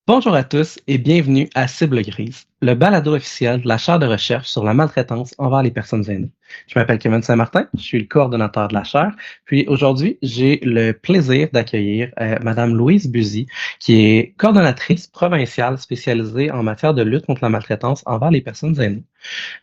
Bonjour à tous et bienvenue à Cible Grise, le balado officiel de la chaire de recherche sur la maltraitance envers les personnes aînées. Je m'appelle Kevin Saint-Martin, je suis le coordonnateur de la chaire. Puis aujourd'hui, j'ai le plaisir d'accueillir Madame Louise Buzy, qui est coordonnatrice provinciale spécialisée en matière de lutte contre la maltraitance envers les personnes aînées.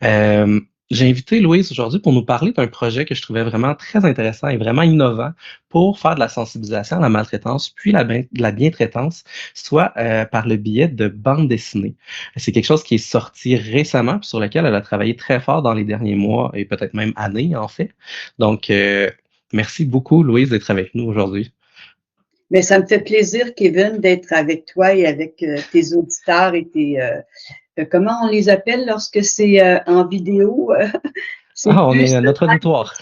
Euh, j'ai invité Louise aujourd'hui pour nous parler d'un projet que je trouvais vraiment très intéressant et vraiment innovant pour faire de la sensibilisation à la maltraitance, puis la bientraitance, soit par le biais de bandes dessinées. C'est quelque chose qui est sorti récemment, puis sur lequel elle a travaillé très fort dans les derniers mois et peut-être même années, en fait. Donc, merci beaucoup, Louise, d'être avec nous aujourd'hui. Mais ça me fait plaisir, Kevin, d'être avec toi et avec tes auditeurs et comment on les appelle lorsque c'est en vidéo? C'est Ah, on plus est à notre auditoire.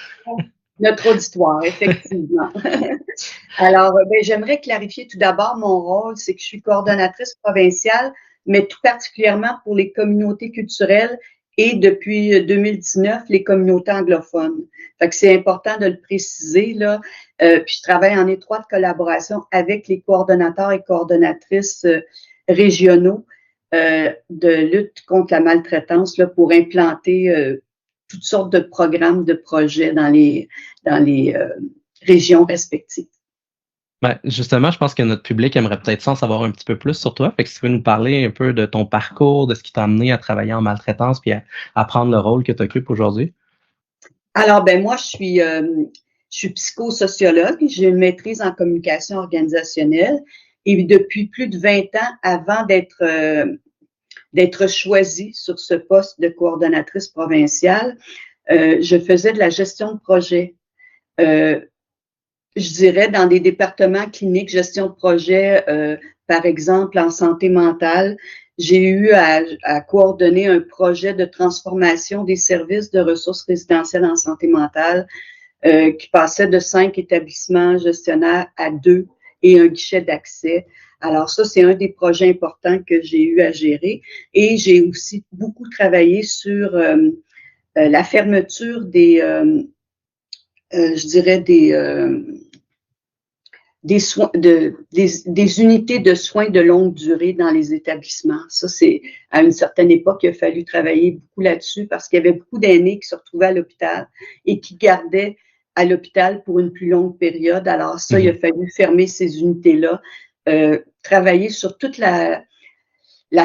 notre auditoire, effectivement. Alors, j'aimerais clarifier tout d'abord mon rôle, c'est que je suis coordonnatrice provinciale, mais tout particulièrement pour les communautés culturelles et depuis 2019, les communautés anglophones. Fait que c'est important de le préciser, là. Puis je travaille en étroite collaboration avec les coordonnateurs et coordonnatrices régionaux de lutte contre la maltraitance là, pour implanter toutes sortes de programmes, de projets dans les régions respectives. Ben, justement, je pense que notre public aimerait peut-être ça en savoir un petit peu plus sur toi. Fait que si tu veux nous parler un peu de ton parcours, de ce qui t'a amené à travailler en maltraitance puis à prendre le rôle que tu occupes aujourd'hui. Alors, moi, je suis psychosociologue, j'ai une maîtrise en communication organisationnelle et depuis plus de 20 ans, avant d'être choisie sur ce poste de coordonnatrice provinciale, je faisais de la gestion de projet. Euh, je dirais dans des départements cliniques, gestion de projet, par exemple en santé mentale, j'ai eu à coordonner un projet de transformation des services de ressources résidentielles en santé mentale qui passait de 5 établissements gestionnaires à 2 et un guichet d'accès. Alors ça, c'est un des projets importants que j'ai eu à gérer. Et j'ai aussi beaucoup travaillé sur la fermeture je dirais, des unités de soins de longue durée dans les établissements. Ça, c'est à une certaine époque, il a fallu travailler beaucoup là-dessus parce qu'il y avait beaucoup d'aînés qui se retrouvaient à l'hôpital et qui gardaient à l'hôpital pour une plus longue période. Alors ça, il a Mhm. fallu fermer ces unités-là, travailler sur toute la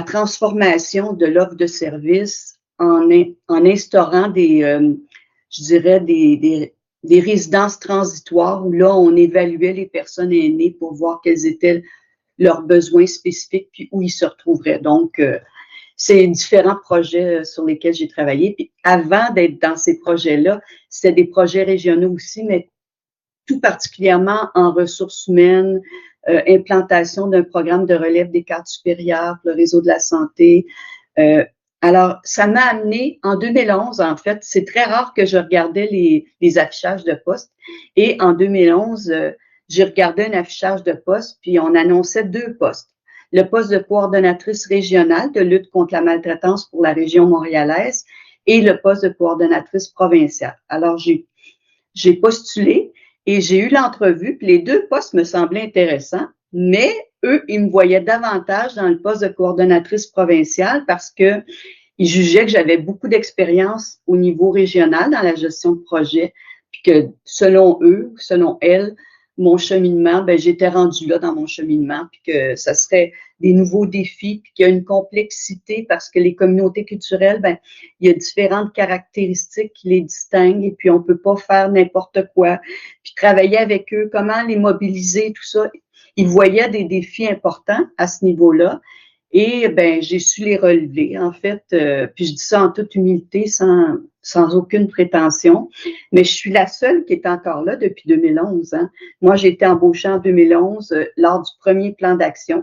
transformation de l'offre de services en instaurant je dirais, des résidences transitoires où là, on évaluait les personnes aînées pour voir quels étaient leurs besoins spécifiques puis où ils se retrouveraient. Donc, c'est différents projets sur lesquels j'ai travaillé. Puis avant d'être dans ces projets-là, c'était des projets régionaux aussi, mais tout particulièrement en ressources humaines, implantation d'un programme de relève des cadres supérieurs, le réseau de la santé. Euh, alors, ça m'a amené en 2011, en fait, c'est très rare que je regardais les affichages de poste. Et en 2011, j'ai regardé un affichage de poste, puis on annonçait 2 postes. Le poste de coordonnatrice régionale de lutte contre la maltraitance pour la région montréalaise et le poste de coordonnatrice provinciale. Alors, j'ai postulé et j'ai eu l'entrevue, puis les 2 postes me semblaient intéressants, mais eux, ils me voyaient davantage dans le poste de coordonnatrice provinciale parce que ils jugeaient que j'avais beaucoup d'expérience au niveau régional dans la gestion de projet, puis que selon eux, selon elles, mon cheminement, j'étais rendue là dans mon cheminement, puis que ça serait des nouveaux défis, puis qu'il y a une complexité parce que les communautés culturelles, il y a différentes caractéristiques qui les distinguent et puis on peut pas faire n'importe quoi. Puis travailler avec eux, comment les mobiliser, tout ça. Ils voyaient des défis importants à ce niveau-là. Et j'ai su les relever, en fait. Puis je dis ça en toute humilité, sans aucune prétention. Mais je suis la seule qui est encore là depuis 2011. Hein. Moi, j'ai été embauchée en 2011 lors du premier plan d'action.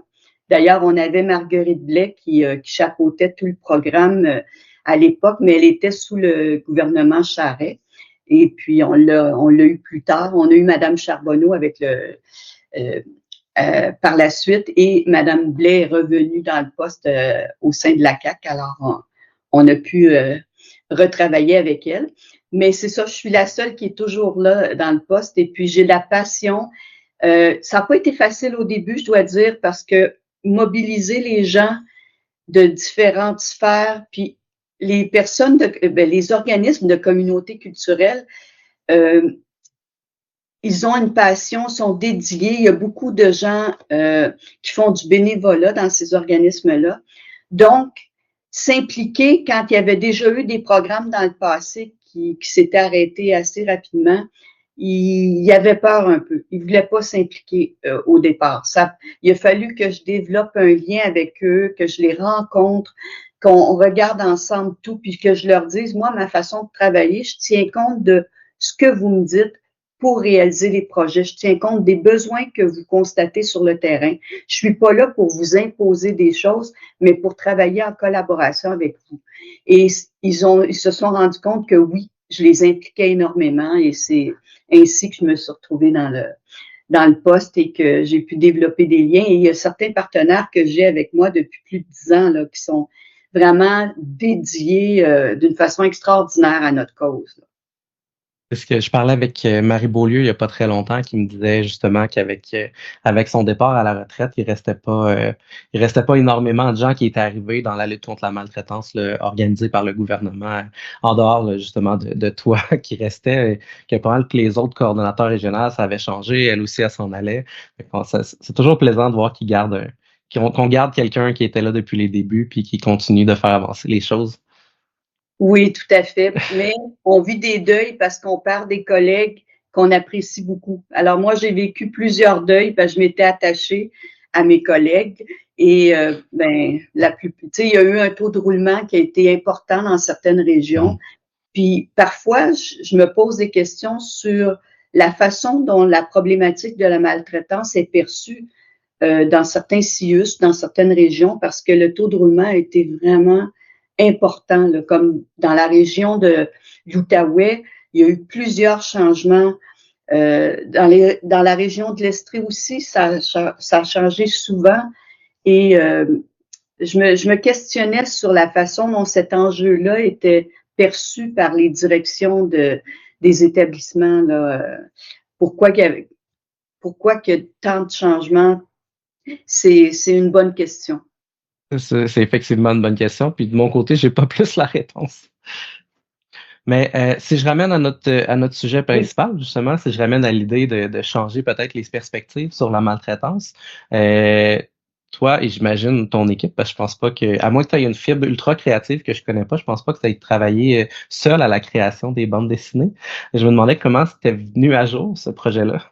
D'ailleurs, on avait Marguerite Blais qui chapeautait tout le programme à l'époque, mais elle était sous le gouvernement Charest. Et puis, on l'a eu plus tard. On a eu Madame Charbonneau avec euh, par la suite et Mme Blais est revenue dans le poste au sein de la CAQ. Alors, on a pu retravailler avec elle. Mais c'est ça, je suis la seule qui est toujours là dans le poste et puis j'ai la passion. Ça n'a pas été facile au début, je dois dire, parce que mobiliser les gens de différentes sphères, puis les personnes, les organismes de communautés culturelles, ils ont une passion, sont dédiés. Il y a beaucoup de gens qui font du bénévolat dans ces organismes-là. Donc, s'impliquer quand il y avait déjà eu des programmes dans le passé qui s'étaient arrêtés assez rapidement, il avait peur un peu. Il voulait pas s'impliquer au départ. Il a fallu que je développe un lien avec eux, que je les rencontre, qu'on regarde ensemble tout, puis que je leur dise, moi, ma façon de travailler, je tiens compte de ce que vous me dites pour réaliser les projets. Je tiens compte des besoins que vous constatez sur le terrain. Je suis pas là pour vous imposer des choses, mais pour travailler en collaboration avec vous. Et ils se sont rendus compte que oui, je les impliquais énormément et c'est ainsi que je me suis retrouvée dans le poste et que j'ai pu développer des liens. Et il y a certains partenaires que j'ai avec moi depuis plus de 10 ans là, qui sont vraiment dédiés d'une façon extraordinaire à notre cause. Là. Parce que je parlais avec Marie Beaulieu il y a pas très longtemps qui me disait justement qu'avec avec son départ à la retraite, il restait pas énormément de gens qui étaient arrivés dans la lutte contre la maltraitance organisée par le gouvernement, en dehors justement de toi qui restait, que pas mal que les autres coordonnateurs régionaux, ça avait changé, elle aussi, elle s'en allait. C'est toujours plaisant de voir qu'on garde quelqu'un qui était là depuis les débuts puis qui continue de faire avancer les choses. Oui, tout à fait. Mais on vit des deuils parce qu'on perd des collègues qu'on apprécie beaucoup. Alors moi, j'ai vécu plusieurs deuils parce que je m'étais attachée à mes collègues et il y a eu un taux de roulement qui a été important dans certaines régions. Puis parfois, je me pose des questions sur la façon dont la problématique de la maltraitance est perçue dans certains CIUS, dans certaines régions, parce que le taux de roulement a été vraiment important, là, comme dans la région de l'Outaouais, il y a eu plusieurs changements. Dans la région de l'Estrie aussi, ça a changé souvent. Et je me questionnais sur la façon dont cet enjeu-là était perçu par les directions des établissements. Là, pourquoi qu'il y a tant de changements? C'est une bonne question. C'est effectivement une bonne question. Puis de mon côté, j'ai pas plus la réponse. Mais si je ramène à notre sujet principal, justement, si je ramène à l'idée de changer peut-être les perspectives sur la maltraitance, toi et j'imagine ton équipe, parce que je pense pas à moins que tu aies une fibre ultra créative que je connais pas, je pense pas que tu aies travaillé seul à la création des bandes dessinées. Je me demandais comment c'était venu à jour, ce projet-là.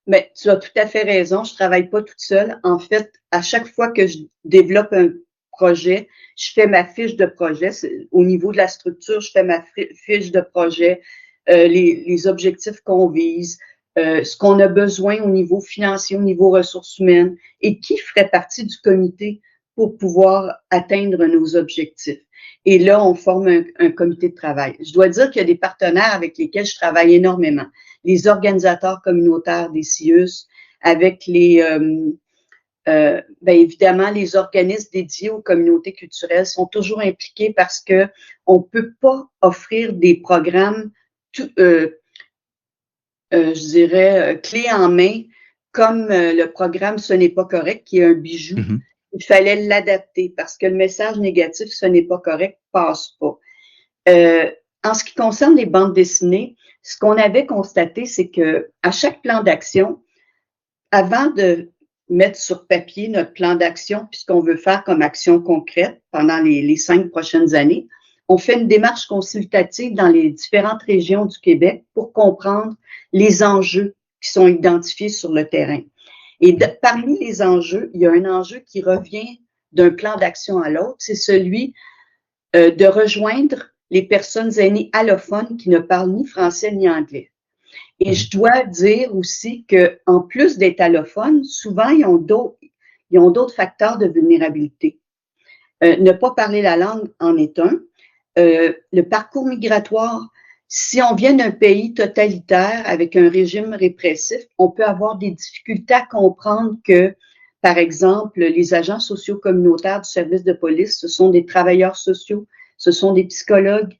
Mais tu as tout à fait raison, je travaille pas toute seule. En fait, à chaque fois que je développe un projet, je fais ma fiche de projet. Au niveau de la structure, je fais ma fiche de projet, les objectifs qu'on vise, ce qu'on a besoin au niveau financier, au niveau ressources humaines et qui ferait partie du comité pour pouvoir atteindre nos objectifs. Et là, on forme un comité de travail. Je dois dire qu'il y a des partenaires avec lesquels je travaille énormément. Les organisateurs communautaires des CIUS, avec évidemment, les organismes dédiés aux communautés culturelles sont toujours impliqués parce que on peut pas offrir des programmes, je dirais, clés en main, comme le programme Ce n'est pas correct, qui est un bijou. Mm-hmm. Il fallait l'adapter parce que le message négatif, ce n'est pas correct, passe pas. En ce qui concerne les bandes dessinées, ce qu'on avait constaté, c'est que à chaque plan d'action, avant de mettre sur papier notre plan d'action, puis ce qu'on veut faire comme action concrète pendant les 5 prochaines années, on fait une démarche consultative dans les différentes régions du Québec pour comprendre les enjeux qui sont identifiés sur le terrain. Et parmi les enjeux, il y a un enjeu qui revient d'un plan d'action à l'autre, c'est celui de rejoindre les personnes aînées allophones qui ne parlent ni français ni anglais. Et je dois dire aussi qu'en plus d'être allophones, souvent, ils ont d'autres facteurs de vulnérabilité. Ne pas parler la langue en est un. Le parcours migratoire, si on vient d'un pays totalitaire avec un régime répressif, on peut avoir des difficultés à comprendre que, par exemple, les agents sociaux communautaires du service de police, ce sont des travailleurs sociaux, ce sont des psychologues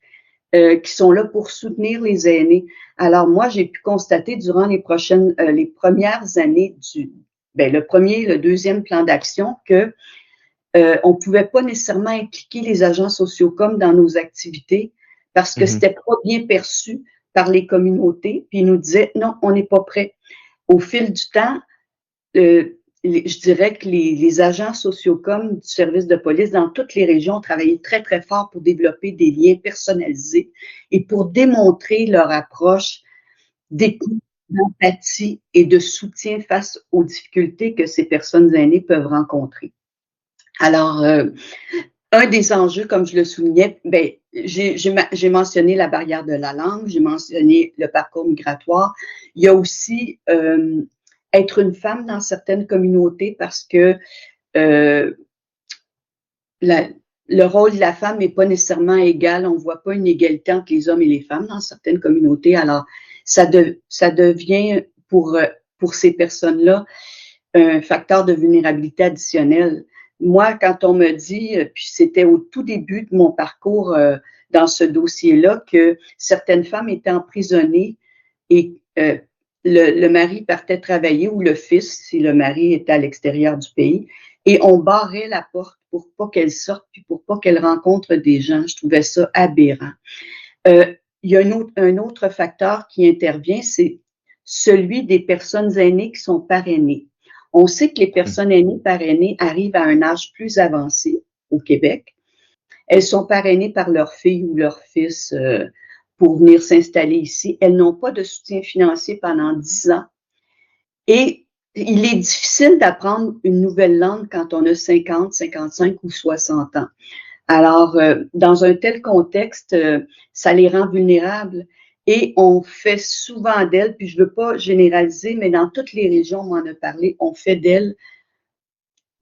qui sont là pour soutenir les aînés. Alors moi, j'ai pu constater durant les premières années le premier, le deuxième plan d'action que on ne pouvait pas nécessairement impliquer les agents sociaux comme dans nos activités parce que c'était pas bien perçu par les communautés. Puis ils nous disaient non, on n'est pas prêt. Au fil du temps, je dirais que les agents sociaux comme du service de police dans toutes les régions ont travaillé très, très fort pour développer des liens personnalisés et pour démontrer leur approche d'écoute, d'empathie et de soutien face aux difficultés que ces personnes aînées peuvent rencontrer. Alors, un des enjeux, comme je le soulignais, j'ai mentionné la barrière de la langue, j'ai mentionné le parcours migratoire. Il y a aussi être une femme dans certaines communautés parce que le rôle de la femme n'est pas nécessairement égal. On ne voit pas une égalité entre les hommes et les femmes dans certaines communautés. Alors, ça devient pour ces personnes-là un facteur de vulnérabilité additionnel. Moi, quand on me dit, puis c'était au tout début de mon parcours dans ce dossier-là, que certaines femmes étaient emprisonnées et le mari partait travailler ou le fils, si le mari était à l'extérieur du pays, et on barrait la porte pour pas qu'elle sorte puis pour pas qu'elle rencontre des gens. Je trouvais ça aberrant. Il y a un autre facteur qui intervient, c'est celui des personnes aînées qui sont parrainées. On sait que les personnes aînées parrainées arrivent à un âge plus avancé au Québec. Elles sont parrainées par leur fille ou leur fils pour venir s'installer ici. Elles n'ont pas de soutien financier pendant 10 ans. Et il est difficile d'apprendre une nouvelle langue quand on a 50, 55 ou 60 ans. Alors, dans un tel contexte, ça les rend vulnérables et on fait souvent d'elles, puis je ne veux pas généraliser, mais dans toutes les régions, on m'en a parlé, on fait d'elles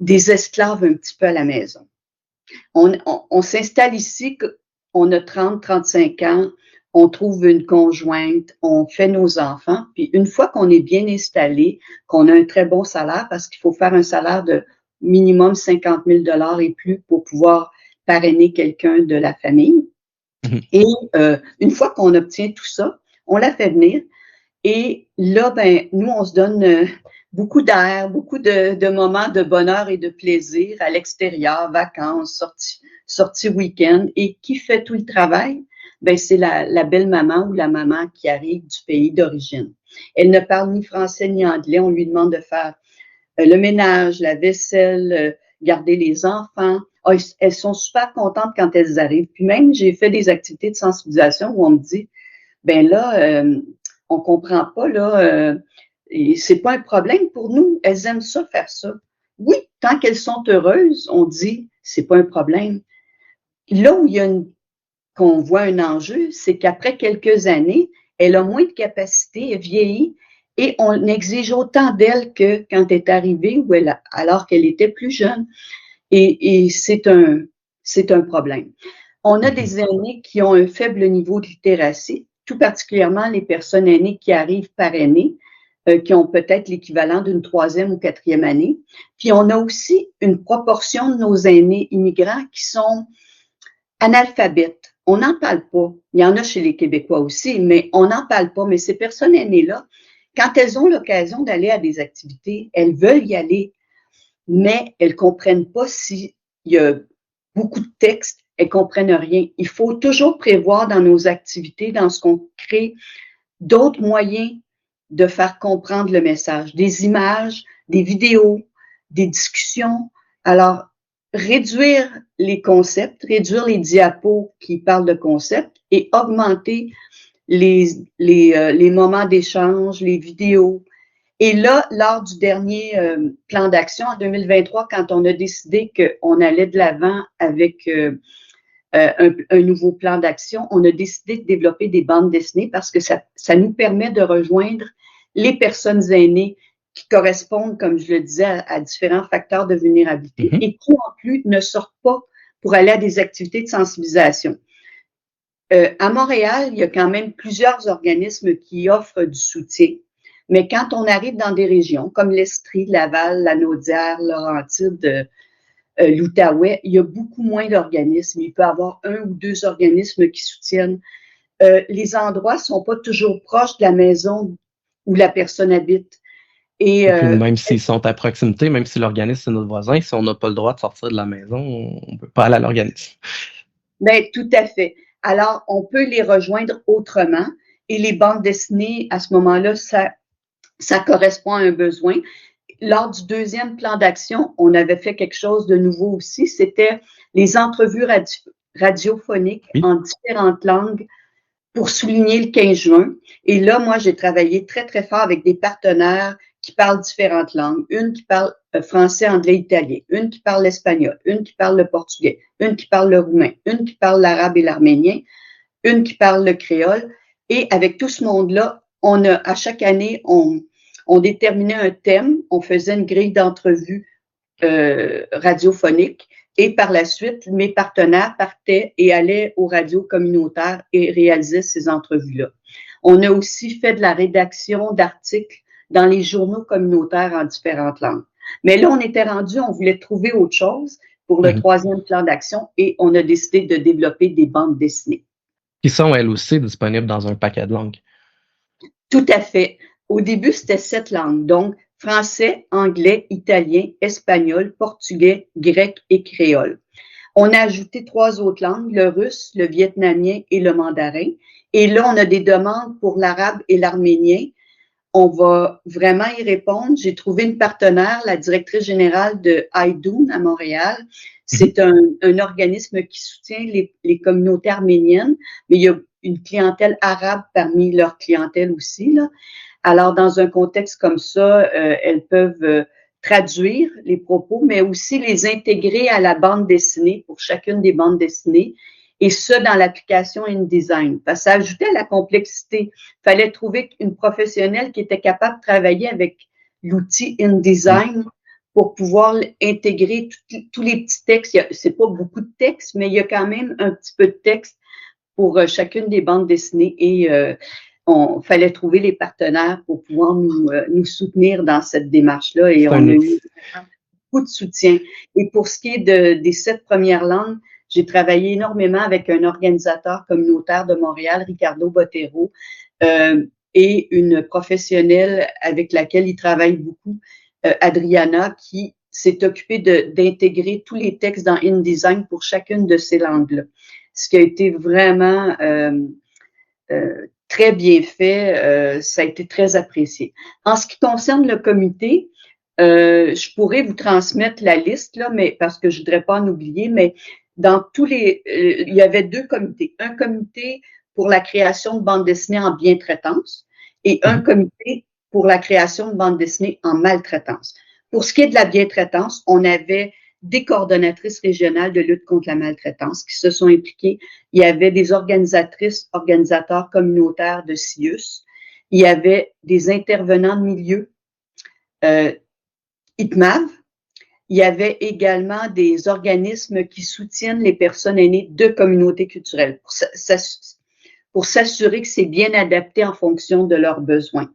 des esclaves un petit peu à la maison. On s'installe ici, on a 30, 35 ans, on trouve une conjointe, on fait nos enfants, puis une fois qu'on est bien installé, qu'on a un très bon salaire, parce qu'il faut faire un salaire de minimum 50 000 $ et plus pour pouvoir parrainer quelqu'un de la famille. Et une fois qu'on obtient tout ça, on la fait venir. Et là, nous, on se donne beaucoup d'air, beaucoup de moments de bonheur et de plaisir à l'extérieur, vacances, sorties week-end. Et qui fait tout le travail? C'est la belle-maman ou la maman qui arrive du pays d'origine. Elle ne parle ni français ni anglais. On lui demande de faire le ménage, la vaisselle, garder les enfants. Elles sont super contentes quand elles arrivent. Puis même, j'ai fait des activités de sensibilisation où on me dit, on comprend pas, là, c'est pas un problème pour nous. Elles aiment ça, faire ça. Oui, tant qu'elles sont heureuses, on dit, c'est pas un problème. Là où qu'on voit un enjeu, c'est qu'après quelques années, elle a moins de capacité, elle vieillit, et on exige autant d'elle que quand elle est arrivée ou alors qu'elle était plus jeune. Et c'est un problème. On a des aînés qui ont un faible niveau de littératie, tout particulièrement les personnes aînées qui arrivent parrainées, qui ont peut-être l'équivalent d'une 3e ou 4e année. Puis on a aussi une proportion de nos aînés immigrants qui sont analphabètes. On n'en parle pas. Il y en a chez les Québécois aussi, mais on n'en parle pas. Mais ces personnes aînées-là, quand elles ont l'occasion d'aller à des activités, elles veulent y aller, mais elles ne comprennent pas s'il y a beaucoup de textes, elles ne comprennent rien. Il faut toujours prévoir dans nos activités, dans ce qu'on crée, d'autres moyens de faire comprendre le message, des images, des vidéos, des discussions. Alors, réduire les concepts, réduire les diapos qui parlent de concepts et augmenter les moments d'échange, les vidéos. Et là, lors du dernier plan d'action en 2023, quand on a décidé qu'on allait de l'avant avec un nouveau plan d'action, on a décidé de développer des bandes dessinées parce que ça nous permet de rejoindre les personnes aînées qui correspondent, comme je le disais, à différents facteurs de vulnérabilité et qui, en plus, ne sortent pas pour aller à des activités de sensibilisation. À Montréal, il y a quand même plusieurs organismes qui offrent du soutien. Mais quand on arrive dans des régions comme l'Estrie, Laval, la Naudière, Laurentides, l'Outaouais, il y a beaucoup moins d'organismes. Il peut y avoir 1 ou 2 organismes qui soutiennent. Les endroits ne sont pas toujours proches de la maison où la personne habite. Et Et puis même s'ils sont à proximité, même si l'organisme c'est notre voisin, si on n'a pas le droit de sortir de la maison, on ne peut pas aller à l'organisme. ben, tout à fait. Alors, on peut les rejoindre autrement. Et les bandes dessinées, à ce moment-là, ça correspond à un besoin. Lors du deuxième plan d'action, on avait fait quelque chose de nouveau aussi. C'était les entrevues radiophoniques Oui. en différentes langues pour souligner le 15 juin. Et là, moi, j'ai travaillé très, très fort avec des partenaires qui parlent différentes langues. Une qui parle français, anglais, italien. Une qui parle l'espagnol. Une qui parle le portugais. Une qui parle le roumain. Une qui parle l'arabe et l'arménien. Une qui parle le créole. Et avec tout ce monde-là, à chaque année, on déterminait un thème. On faisait une grille d'entrevues radiophonique. Et par la suite, mes partenaires partaient et allaient aux radios communautaires et réalisaient ces entrevues-là. On a aussi fait de la rédaction d'articles dans les journaux communautaires en différentes langues. Mais là, on était rendu, on voulait trouver autre chose pour le troisième plan d'action et on a décidé de développer des bandes dessinées. Qui sont elles aussi disponibles dans un paquet de langues. Tout à fait. Au début, c'était 7 langues, donc français, anglais, italien, espagnol, portugais, grec et créole. On a ajouté 3 autres langues, le russe, le vietnamien et le mandarin. Et là, on a des demandes pour l'arabe et l'arménien. On va vraiment y répondre. J'ai trouvé une partenaire, la directrice générale de Haïdoun à Montréal. C'est un organisme qui soutient les communautés arméniennes, mais il y a une clientèle arabe parmi leur clientèle aussi, là. Alors, dans un contexte comme ça, elles peuvent traduire les propos, mais aussi les intégrer à la bande dessinée pour chacune des bandes dessinées, et ça dans l'application InDesign. Parce que ça ajoutait à la complexité. Il fallait trouver une professionnelle qui était capable de travailler avec l'outil InDesign pour pouvoir intégrer tous les petits textes. C'est pas beaucoup de texte, mais il y a quand même un petit peu de texte pour chacune des bandes dessinées et on fallait trouver les partenaires pour pouvoir nous soutenir dans cette démarche-là et on a eu beaucoup de soutien. Et pour ce qui est des 7 premières langues, j'ai travaillé énormément avec un organisateur communautaire de Montréal, Ricardo Bottero, et une professionnelle avec laquelle il travaille beaucoup, Adriana, qui s'est occupée d'intégrer tous les textes dans InDesign pour chacune de ces langues-là. Ce qui a été vraiment très bien fait, ça a été très apprécié. En ce qui concerne le comité, je pourrais vous transmettre la liste, là, mais parce que je voudrais pas en oublier, mais dans il y avait 2 comités. Un comité pour la création de bandes dessinées en bientraitance et un comité pour la création de bandes dessinées en maltraitance. Pour ce qui est de la bientraitance, on avait des coordonnatrices régionales de lutte contre la maltraitance qui se sont impliquées. Il y avait des organisateurs communautaires de CIUS. Il y avait des intervenants de milieu, ITMAV. Il y avait également des organismes qui soutiennent les personnes aînées de communautés culturelles pour s'assurer que c'est bien adapté en fonction de leurs besoins.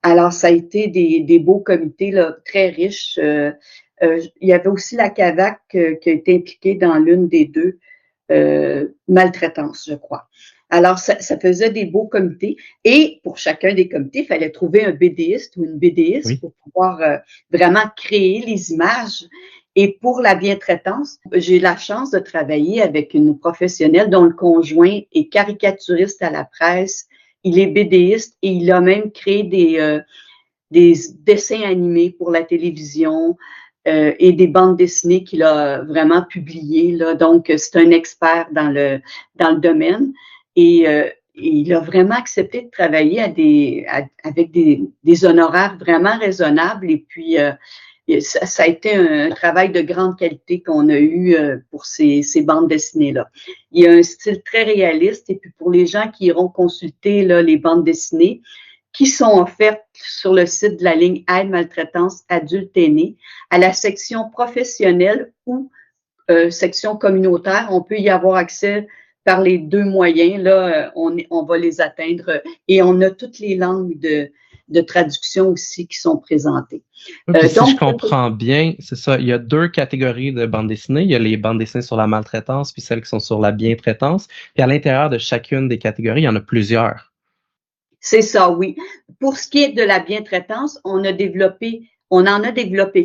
Alors, ça a été des beaux comités là, très riches. Il y avait aussi la CAVAC qui a été impliquée dans l'une des 2 maltraitances, je crois. Alors, ça faisait des beaux comités. Et pour chacun des comités, il fallait trouver un BDiste ou une BDiste pour pouvoir vraiment créer les images. Et pour la bientraitance, j'ai eu la chance de travailler avec une professionnelle dont le conjoint est caricaturiste à la presse. Il est BDiste et il a même créé des dessins animés pour la télévision et des bandes dessinées qu'il a vraiment publiées, là. Donc, c'est un expert dans le domaine et il a vraiment accepté de travailler avec des honoraires vraiment raisonnables et puis ça a été un travail de grande qualité qu'on a eu pour ces bandes dessinées-là. Il y a un style très réaliste et puis pour les gens qui iront consulter là, les bandes dessinées qui sont offertes sur le site de la ligne Aide Maltraitance Adultes Aînés, à la section professionnelle ou section communautaire, on peut y avoir accès par les 2 moyens. Là, on va les atteindre et on a toutes les langues de traduction aussi qui sont présentées. Donc, si je comprends bien, c'est ça, il y a 2 catégories de bandes dessinées. Il y a les bandes dessinées sur la maltraitance, puis celles qui sont sur la bientraitance. Puis à l'intérieur de chacune des catégories, il y en a plusieurs. C'est ça, oui. Pour ce qui est de la bientraitance, on en a développé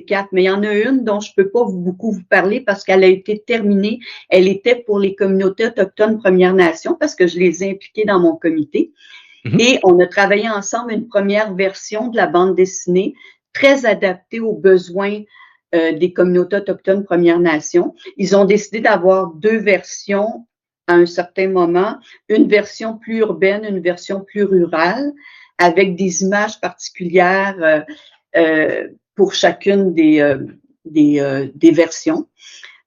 4, mais il y en a une dont je peux pas beaucoup vous parler parce qu'elle a été terminée. Elle était pour les communautés autochtones Premières Nations parce que je les ai impliquées dans mon comité. Et on a travaillé ensemble une première version de la bande dessinée très adaptée aux besoins des communautés autochtones Premières Nations. Ils ont décidé d'avoir 2 versions à un certain moment, une version plus urbaine, une version plus rurale, avec des images particulières pour chacune des versions.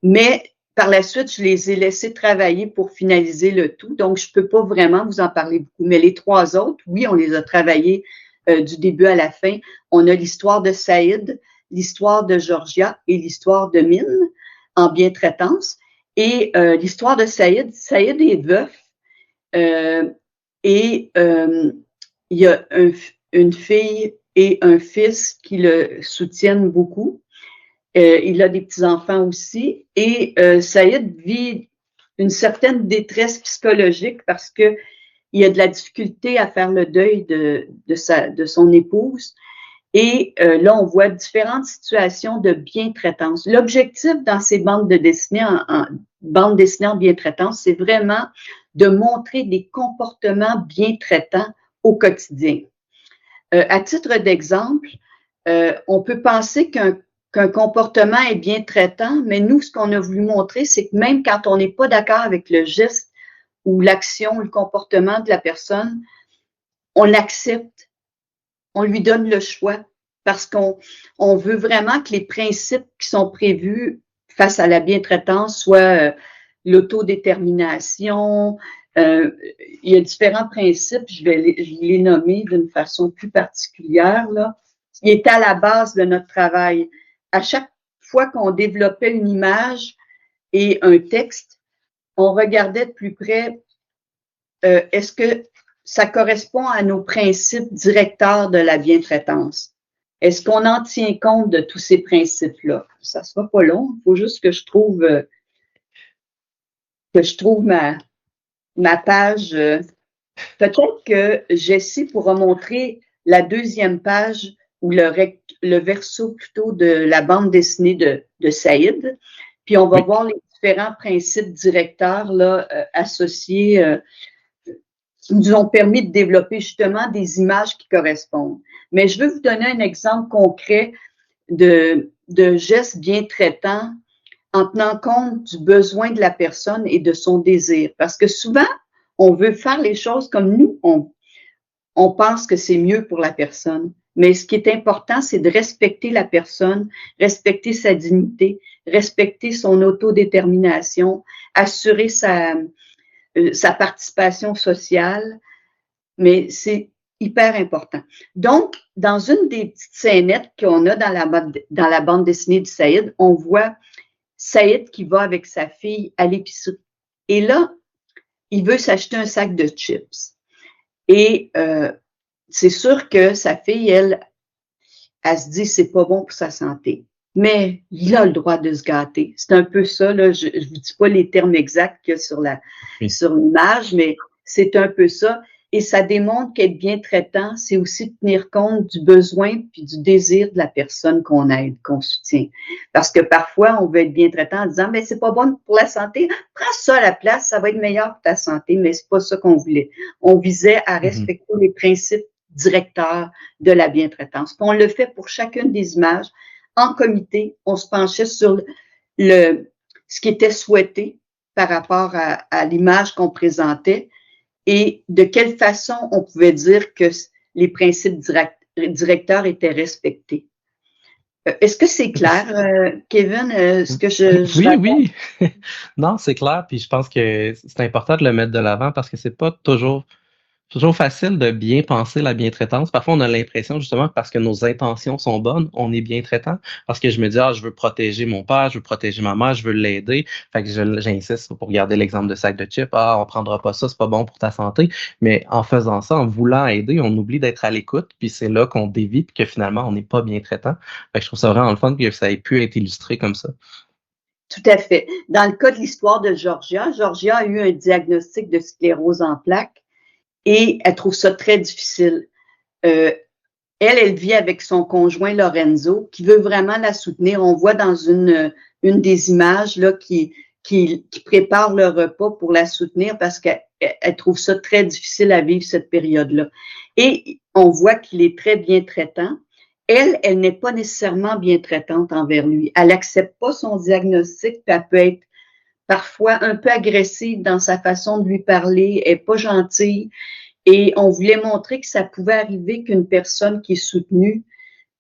Mais par la suite, je les ai laissés travailler pour finaliser le tout. Donc, je peux pas vraiment vous en parler beaucoup. Mais les 3 autres, oui, on les a travaillés du début à la fin. On a l'histoire de Saïd, l'histoire de Georgia et l'histoire de Mine en bientraitance. Et l'histoire de Saïd est veuf et il y a une fille et un fils qui le soutiennent beaucoup. Il a des petits-enfants aussi. Et Saïd vit une certaine détresse psychologique parce que il a de la difficulté à faire le deuil de son épouse. Et là, on voit différentes situations de bientraitance. L'objectif dans ces bandes dessinées en bientraitance, c'est vraiment de montrer des comportements bientraitants au quotidien. À titre d'exemple, on peut penser qu'un comportement est bien traitant, mais nous, ce qu'on a voulu montrer, c'est que même quand on n'est pas d'accord avec le geste ou l'action, le comportement de la personne, on l'accepte, on lui donne le choix parce qu'on veut vraiment que les principes qui sont prévus face à la bientraitance soient l'autodétermination. Il y a différents principes, je vais les nommer d'une façon plus particulière, là. Il est à la base de notre travail. À chaque fois qu'on développait une image et un texte, on regardait de plus près est-ce que ça correspond à nos principes directeurs de la bientraitance? Est-ce qu'on en tient compte de tous ces principes-là? Ça sera pas long, il faut juste que je trouve ma page. Peut-être que Jessie pourra montrer la deuxième page ou le verso plutôt de la bande dessinée de Saïd. Puis on va voir les différents principes directeurs là, associés qui nous ont permis de développer justement des images qui correspondent. Mais je veux vous donner un exemple concret de gestes bien traitants en tenant compte du besoin de la personne et de son désir. Parce que souvent, on veut faire les choses comme nous, on pense que c'est mieux pour la personne. Mais ce qui est important, c'est de respecter la personne, respecter sa dignité, respecter son autodétermination, assurer sa participation sociale. Mais c'est hyper important. Donc, dans une des petites scénettes qu'on a dans la bande dessinée de Saïd, on voit Saïd qui va avec sa fille à l'épicerie. Et là, il veut s'acheter un sac de chips. Et c'est sûr que sa fille, elle se dit c'est pas bon pour sa santé. Mais il a le droit de se gâter. C'est un peu ça, là. Je vous dis pas les termes exacts qu'il y a sur l'image, mais c'est un peu ça. Et ça démontre qu'être bien traitant, c'est aussi tenir compte du besoin puis du désir de la personne qu'on aide, qu'on soutient. Parce que parfois, on veut être bien traitant en disant, mais c'est pas bon pour la santé, prends ça à la place, ça va être meilleur pour ta santé, mais c'est pas ça qu'on voulait. On visait à respecter les principes directeurs de la bientraitance. Puis on le fait pour chacune des images. En comité, on se penchait sur ce qui était souhaité par rapport à l'image qu'on présentait et de quelle façon on pouvait dire que les principes directeurs étaient respectés. Est-ce que c'est clair, Kevin, ce que je Oui, oui. Non, c'est clair. Puis je pense que c'est important de le mettre de l'avant parce que c'est pas toujours facile de bien penser la bientraitance. Parfois, on a l'impression, justement, parce que nos intentions sont bonnes, on est bien traitant. Parce que je me dis, je veux protéger mon père, je veux protéger ma mère, je veux l'aider. Fait que j'insiste pour garder l'exemple de sac de chips. On prendra pas ça, c'est pas bon pour ta santé. Mais en faisant ça, en voulant aider, on oublie d'être à l'écoute. Puis c'est là qu'on dévie, puis que finalement, on n'est pas bien traitant. Fait que je trouve ça vraiment le fun que ça ait pu être illustré comme ça. Tout à fait. Dans le cas de l'histoire de Georgia a eu un diagnostic de sclérose en plaques. et elle trouve ça très difficile. Elle vit avec son conjoint Lorenzo, qui veut vraiment la soutenir. On voit dans une des images là qui prépare le repas pour la soutenir parce qu'elle trouve ça très difficile à vivre cette période-là. Et on voit qu'il est très bien traitant. Elle n'est pas nécessairement bien traitante envers lui. Elle n'accepte pas son diagnostic, puis elle peut être parfois un peu agressive dans sa façon de lui parler, elle n'est pas gentille. Et on voulait montrer que ça pouvait arriver qu'une personne qui est soutenue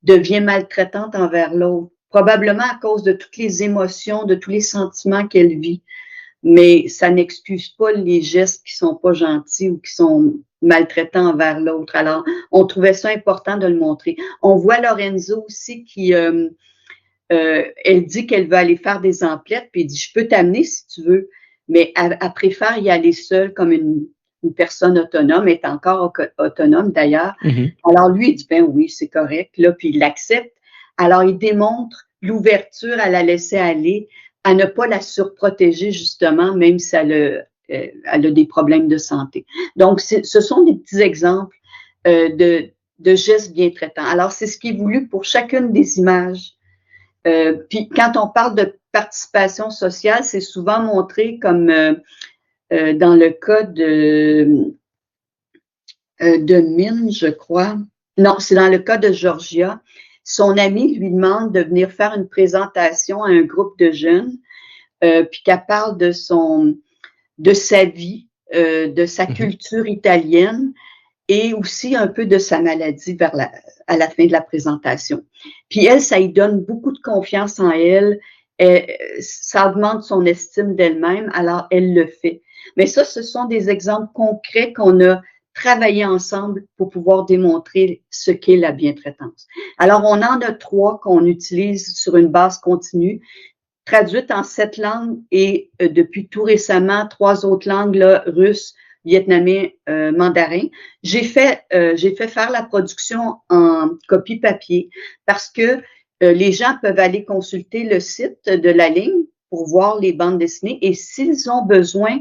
devient maltraitante envers l'autre, probablement à cause de toutes les émotions, de tous les sentiments qu'elle vit. Mais ça n'excuse pas les gestes qui sont pas gentils ou qui sont maltraitants envers l'autre. Alors, on trouvait ça important de le montrer. On voit Lorenzo aussi qui, elle dit qu'elle veut aller faire des emplettes, puis il dit, je peux t'amener si tu veux, mais elle préfère y aller seule comme une personne autonome, est encore autonome d'ailleurs. Mhm. Alors lui, il dit, ben oui, c'est correct, là, puis il l'accepte. Alors, il démontre l'ouverture à la laisser aller, à ne pas la surprotéger, justement, même si elle a des problèmes de santé. Donc, ce sont des petits exemples de gestes bien traitants. Alors, c'est ce qui est voulu pour chacune des images. Puis, quand on parle de participation sociale, c'est souvent montré comme dans le cas de Mine, je crois. Non, c'est dans le cas de Georgia. Son ami lui demande de venir faire une présentation à un groupe de jeunes, puis qu'elle parle de sa vie, de sa culture italienne et aussi un peu de sa maladie à la fin de la présentation. Puis elle, ça lui donne beaucoup de confiance en elle. Ça augmente son estime d'elle-même, alors elle le fait. Mais ça, ce sont des exemples concrets qu'on a travaillé ensemble pour pouvoir démontrer ce qu'est la bientraitance. Alors, on en a 3 qu'on utilise sur une base continue, traduites en 7 langues et depuis tout récemment, 3 autres langues, là, russe, vietnamien, mandarin. J'ai fait faire la production en copie papier parce que les gens peuvent aller consulter le site de la ligne pour voir les bandes dessinées et s'ils ont besoin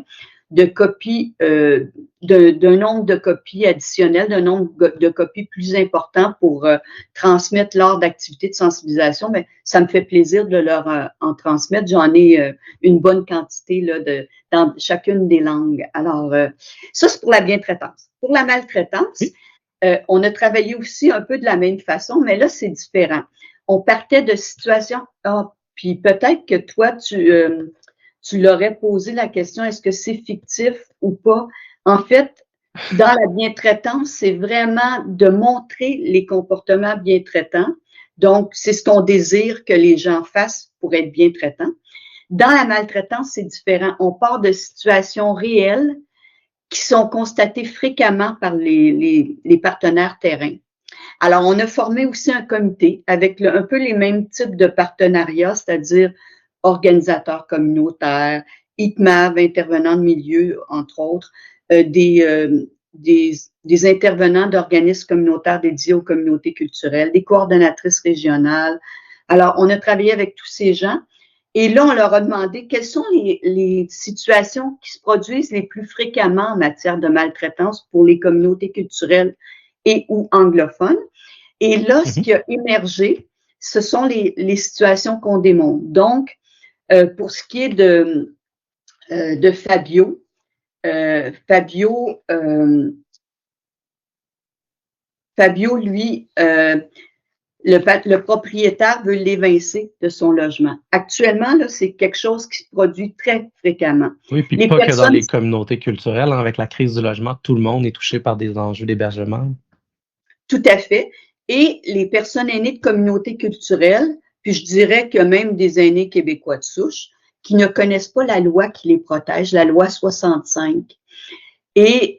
de copies, d'un nombre de copies additionnelles, d'un nombre de copies plus important pour transmettre lors d'activités de sensibilisation, mais ça me fait plaisir de leur en transmettre. J'en ai une bonne quantité là, dans chacune des langues. Alors, ça, c'est pour la bientraitance. Pour la maltraitance, on a travaillé aussi un peu de la même façon, mais là, c'est différent. On partait de situations, puis peut-être que toi, tu l'aurais posé la question, est-ce que c'est fictif ou pas? En fait, dans la bientraitance, c'est vraiment de montrer les comportements bientraitants. Donc, c'est ce qu'on désire que les gens fassent pour être bientraitants. Dans la maltraitance, c'est différent. On part de situations réelles qui sont constatées fréquemment par les partenaires terrain. Alors, on a formé aussi un comité avec un peu les mêmes types de partenariats, c'est-à-dire organisateurs communautaires, ICMAV, intervenants de milieu, entre autres, des intervenants d'organismes communautaires dédiés aux communautés culturelles, des coordonnatrices régionales. Alors, on a travaillé avec tous ces gens et là, on leur a demandé quelles sont les situations qui se produisent les plus fréquemment en matière de maltraitance pour les communautés culturelles et ou anglophones. Et là, ce qui a émergé, ce sont les situations qu'on démontre. Donc, pour ce qui est de Fabio, Fabio, lui, le propriétaire veut l'évincer de son logement. Actuellement, là, c'est quelque chose qui se produit très fréquemment. Oui, puis pas que dans les communautés culturelles, hein, avec la crise du logement, tout le monde est touché par des enjeux d'hébergement. Tout à fait. Et les personnes aînées de communautés culturelles, puis je dirais que même des aînés québécois de souche, qui ne connaissent pas la loi qui les protège, la loi 65. Et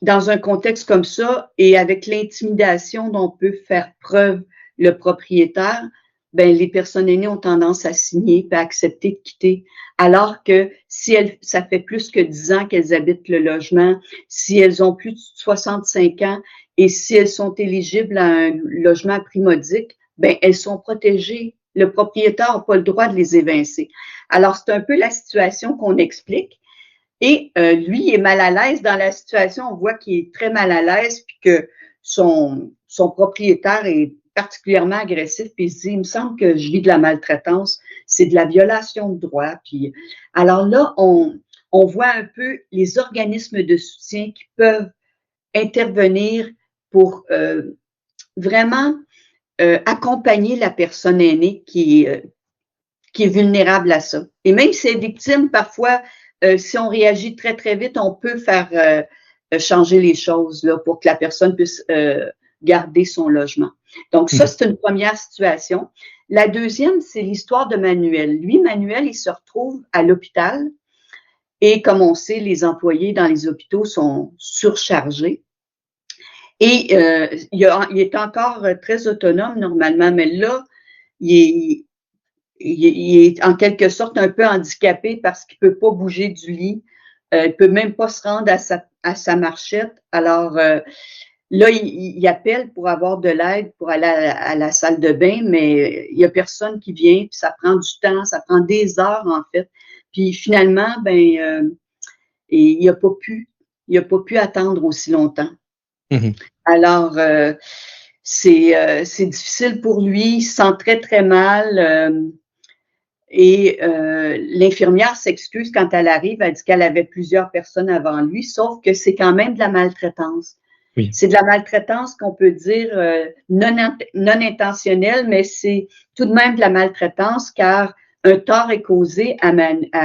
dans un contexte comme ça, et avec l'intimidation dont peut faire preuve le propriétaire, ben les personnes aînées ont tendance à signer et à accepter de quitter. Alors que si ça fait plus que 10 ans qu'elles habitent le logement, si elles ont plus de 65 ans et si elles sont éligibles à un logement à prix modique, ben elles sont protégées. Le propriétaire n'a pas le droit de les évincer. Alors, c'est un peu la situation qu'on explique. Et lui, il est mal à l'aise dans la situation. On voit qu'il est très mal à l'aise, puis que son propriétaire est particulièrement agressif, puis il se dit, il me semble que je vis de la maltraitance, c'est de la violation de droit. Puis, alors là, on voit un peu les organismes de soutien qui peuvent intervenir pour vraiment accompagner la personne aînée qui est vulnérable à ça. Et même si elle est victime, parfois, si on réagit très, très vite, on peut faire changer les choses là, pour que la personne puisse garder son logement. Donc, ça, c'est une première situation. La deuxième, c'est l'histoire de Manuel. Lui, Manuel, il se retrouve à l'hôpital et comme on sait, les employés dans les hôpitaux sont surchargés. Et il est encore très autonome normalement, mais là, il est en quelque sorte un peu handicapé parce qu'il peut pas bouger du lit. Il peut même pas se rendre à sa marchette. Alors, là, il appelle pour avoir de l'aide pour aller à la salle de bain, mais il y a personne qui vient, puis ça prend du temps, ça prend des heures, en fait. Puis finalement, il a pas pu attendre aussi longtemps. Alors, c'est difficile pour lui, il se sent très, très mal. Et l'infirmière s'excuse quand elle arrive, elle dit qu'elle avait plusieurs personnes avant lui, sauf que c'est quand même de la maltraitance. Oui. C'est de la maltraitance qu'on peut dire non intentionnelle, mais c'est tout de même de la maltraitance car un tort est causé à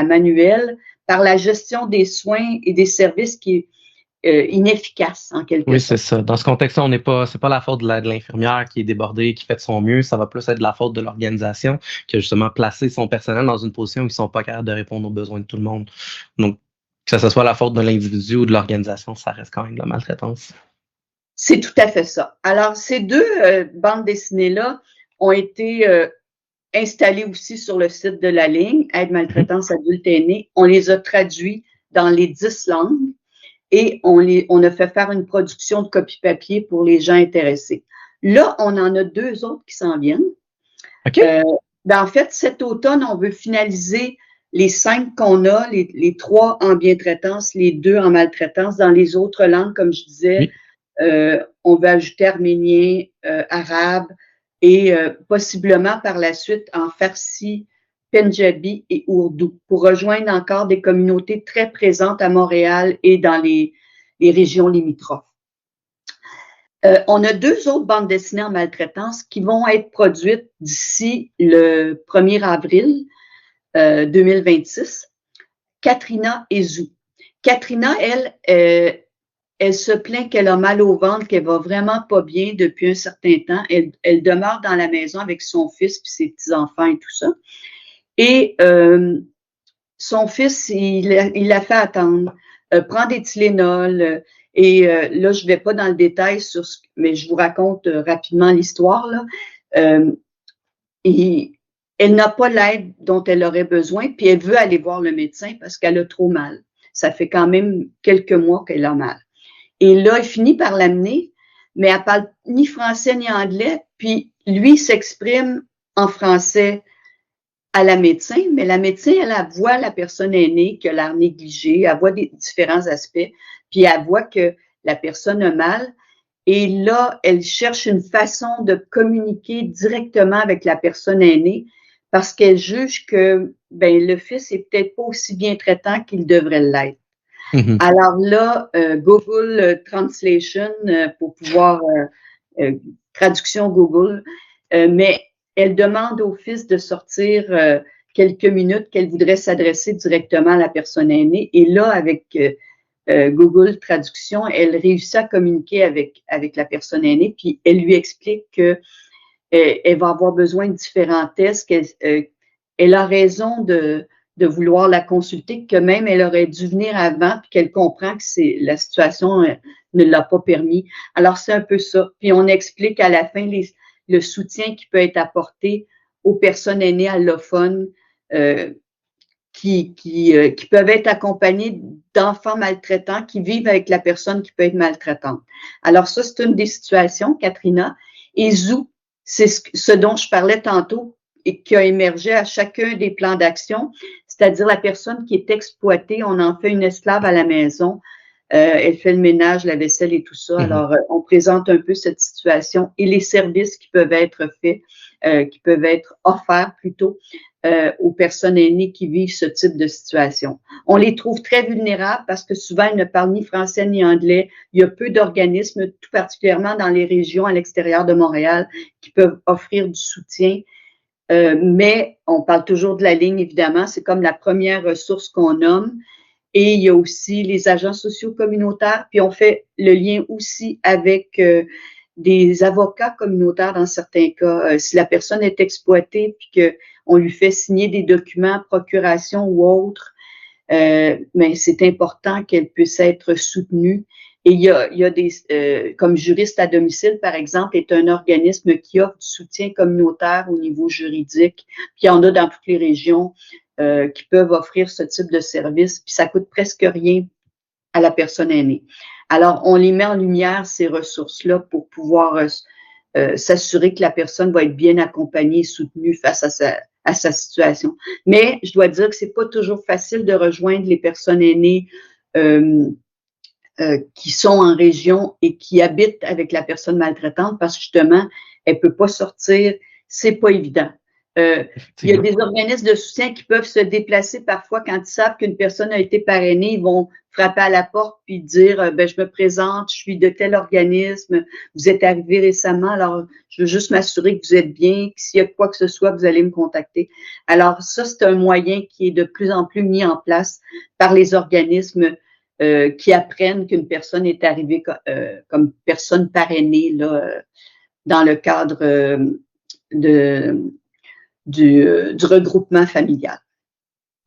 Manuel par la gestion des soins et des services qui est inefficace en quelque sorte. Oui, c'est ça. Dans ce contexte-là, c'est pas la faute de l'infirmière qui est débordée, qui fait de son mieux. Ça va plus être de la faute de l'organisation qui a justement placé son personnel dans une position où ils sont pas capables de répondre aux besoins de tout le monde. Donc, que ce soit la faute de l'individu ou de l'organisation, ça reste quand même de la maltraitance. C'est tout à fait ça. Alors, ces deux bandes dessinées-là ont été installées aussi sur le site de la ligne, Aide maltraitance adulte aîné. On les a traduits dans les 10 langues et on a fait faire une production de copie-papier pour les gens intéressés. Là, on en a 2 autres qui s'en viennent. Okay. En fait, cet automne, on veut finaliser les 5 qu'on a, les 3 en bientraitance, les 2 en maltraitance. Dans les autres langues, comme je disais, Oui. On va ajouter arménien, arabe et possiblement par la suite en farsi, Pendjabi et ourdou pour rejoindre encore des communautés très présentes à Montréal et dans les régions limitrophes. On a 2 autres bandes dessinées en maltraitance qui vont être produites d'ici le 1er avril 2026. Katrina et Zou. Katrina, elle se plaint qu'elle a mal au ventre, qu'elle va vraiment pas bien depuis un certain temps. Elle demeure dans la maison avec son fils et ses petits-enfants et tout ça. Et son fils, il l'a fait attendre, prend des Tylenol. Et là, je vais pas dans le détail mais je vous raconte rapidement l'histoire. Là. Et elle n'a pas l'aide dont elle aurait besoin, puis elle veut aller voir le médecin parce qu'elle a trop mal. Ça fait quand même quelques mois qu'elle a mal. Et là, il finit par l'amener, mais elle parle ni français ni anglais, puis lui s'exprime en français à la médecin, mais la médecin, elle voit la personne aînée qui a l'air négligée, elle voit des différents aspects, puis elle voit que la personne a mal, et là, elle cherche une façon de communiquer directement avec la personne aînée parce qu'elle juge que le fils est peut-être pas aussi bien traitant qu'il devrait l'être. Alors là, Google Translation pour pouvoir traduction Google, mais elle demande au fils de sortir quelques minutes qu'elle voudrait s'adresser directement à la personne aînée. Et là, avec Google Traduction, elle réussit à communiquer avec la personne aînée, puis elle lui explique que elle va avoir besoin de différents tests, qu'elle a raison de vouloir la consulter, que même elle aurait dû venir avant, puis qu'elle comprend que la situation ne l'a pas permis. Alors, c'est un peu ça. Puis on explique à la fin le soutien qui peut être apporté aux personnes aînées allophones qui peuvent être accompagnées d'enfants maltraitants qui vivent avec la personne qui peut être maltraitante. Alors ça, c'est une des situations, Katrina. Et Zou, c'est ce dont je parlais tantôt. et qui a émergé à chacun des plans d'action, c'est-à-dire la personne qui est exploitée, on en fait une esclave à la maison. Elle fait le ménage, la vaisselle et tout ça. Mhm. Alors, on présente un peu cette situation et les services qui peuvent être faits, qui peuvent être offerts plutôt aux personnes aînées qui vivent ce type de situation. On les trouve très vulnérables parce que souvent, ils ne parlent ni français ni anglais. Il y a peu d'organismes, tout particulièrement dans les régions à l'extérieur de Montréal, qui peuvent offrir du soutien. Mais on parle toujours de la ligne, évidemment. C'est comme la première ressource qu'on nomme. Et il y a aussi les agents sociaux communautaires, puis on fait le lien aussi avec des avocats communautaires dans certains cas. Si la personne est exploitée, puis qu'on lui fait signer des documents, procuration ou autre, mais c'est important qu'elle puisse être soutenue. Et il y a des, comme Juriste à domicile, par exemple, est un organisme qui offre du soutien communautaire au niveau juridique. Puis il y en a dans toutes les régions qui peuvent offrir ce type de service. Puis ça coûte presque rien à la personne aînée. Alors, on les met en lumière, ces ressources-là, pour pouvoir s'assurer que la personne va être bien accompagnée et soutenue face à sa situation. Mais je dois dire que c'est pas toujours facile de rejoindre les personnes aînées qui sont en région et qui habitent avec la personne maltraitante parce que justement, elle peut pas sortir, c'est pas évident. Il y a Effectivement. des organismes de soutien qui peuvent se déplacer parfois quand ils savent qu'une personne a été parrainée, ils vont frapper à la porte puis dire ben je me présente, je suis de tel organisme, vous êtes arrivé récemment, alors je veux juste m'assurer que vous êtes bien, que s'il y a quoi que ce soit, vous allez me contacter. Alors ça, c'est un moyen qui est de plus en plus mis en place par les organismes qui apprennent qu'une personne est arrivée comme personne parrainée là, dans le cadre de, du regroupement familial.